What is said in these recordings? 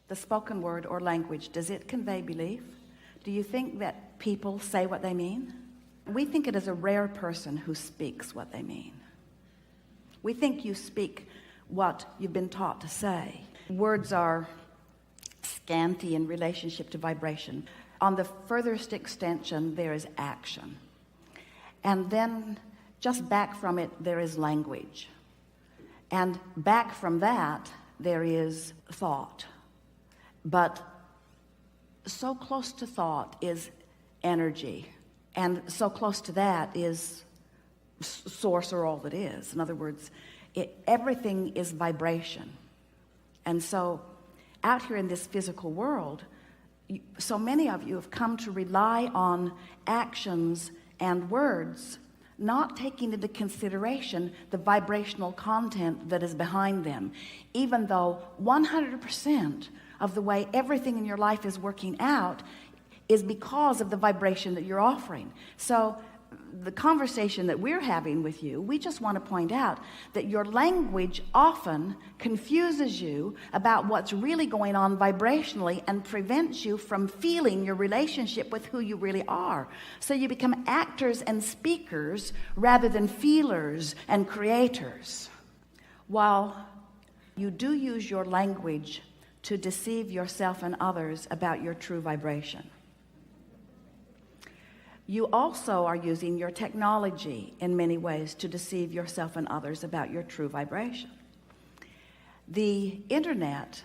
the spoken word or language, does it convey belief? Do you think that people say what they mean? We think it is a rare person who speaks what they mean. We think you speak what you've been taught to say. Words are scanty in relationship to vibration. On the furthest extension, there is action. And then just back from it, there is language. And back from that, there is thought. But so close to thought is energy. And so close to that is source, or all that is. In other words, everything is vibration. And so out here in this physical world, so many of you have come to rely on actions and words, not taking into consideration the vibrational content that is behind them, even though 100% of the way everything in your life is working out is because of the vibration that you're offering. So the conversation that we're having with you, we just want to point out that your language often confuses you about what's really going on vibrationally and prevents you from feeling your relationship with who you really are. So you become actors and speakers rather than feelers and creators. While you do use your language to deceive yourself and others about your true vibration, you also are using your technology in many ways to deceive yourself and others about your true vibration. The internet,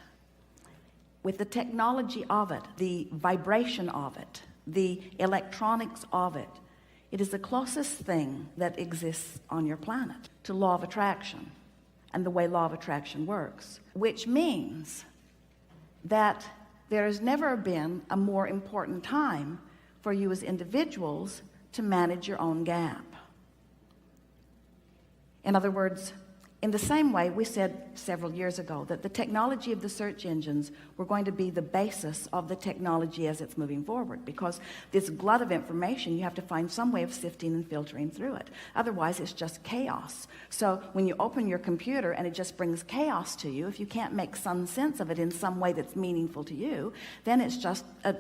with the technology of it, the vibration of it, the electronics of it, it is the closest thing that exists on your planet to law of attraction and the way law of attraction works, which means that there has never been a more important time for you as individuals to manage your own gap. In other words, in the same way we said several years ago that the technology of the search engines were going to be the basis of the technology as it's moving forward, because this glut of information, you have to find some way of sifting and filtering through it. Otherwise, it's just chaos. So when you open your computer and it just brings chaos to you, if you can't make some sense of it in some way that's meaningful to you, then it's just a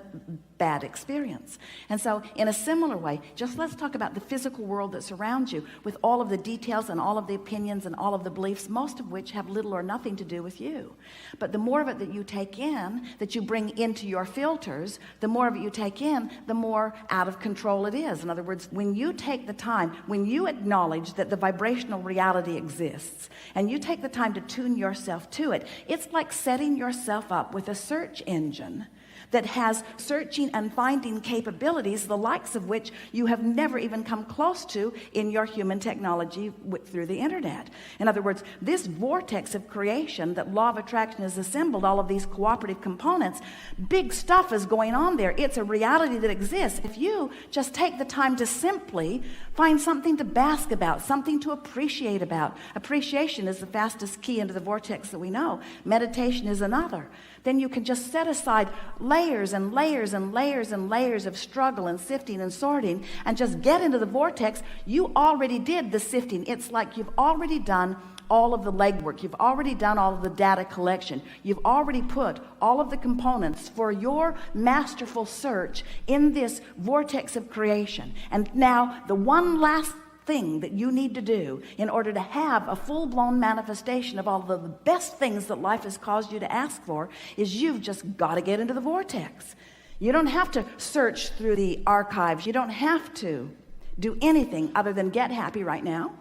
bad experience. And so in a similar way, just let's talk about the physical world that surrounds you, with all of the details and all of the opinions and all of the beliefs, most of which have little or nothing to do with you. But the more of it that you take in, that you bring into your filters, the more of it you take in, the more out of control it is. In other words, when you take the time, when you acknowledge that the vibrational reality exists, and you take the time to tune yourself to it, it's like setting yourself up with a search engine that has searching and finding capabilities, the likes of which you have never even come close to in your human technology through the internet. In other words, this vortex of creation that law of attraction has assembled, all of these cooperative components, big stuff is going on there. It's a reality that exists. If you just take the time to simply find something to bask about, something to appreciate about. Appreciation is the fastest key into the vortex that we know. Meditation is another. Then you can just set aside layers and layers and layers and layers of struggle and sifting and sorting, and just get into the vortex. You already did the sifting. It's like you've already done all of the legwork. You've already done all of the data collection. You've already put all of the components for your masterful search in this vortex of creation. And now the one last thing that you need to do in order to have a full-blown manifestation of all of the best things that life has caused you to ask for is you've just got to get into the vortex. You don't have to search through the archives. You don't have to do anything other than get happy right now.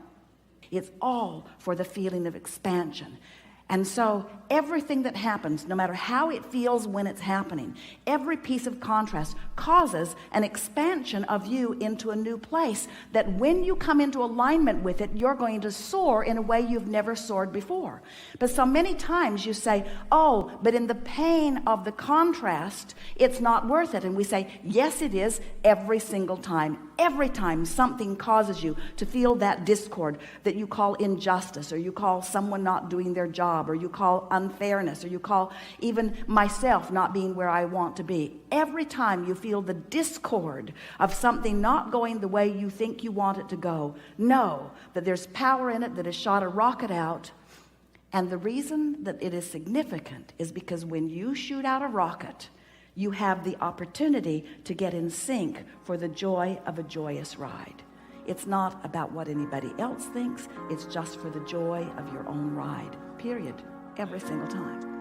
It's all for the feeling of expansion. And so everything that happens, no matter how it feels when it's happening, every piece of contrast causes an expansion of you into a new place that when you come into alignment with it, you're going to soar in a way you've never soared before. But so many times you say, oh, but in the pain of the contrast, it's not worth it. And we say, yes, it is, every single time. Every time something causes you to feel that discord that you call injustice, or you call someone not doing their job, or you call unfairness, or you call even myself not being where I want to be. Every time you feel the discord of something not going the way you think you want it to go, know that there's power in it that has shot a rocket out, And the reason that it is significant is because when you shoot out a rocket, you have the opportunity to get in sync for the joy of a joyous ride. It's not about what anybody else thinks. It's just for the joy of your own ride, period, every single time.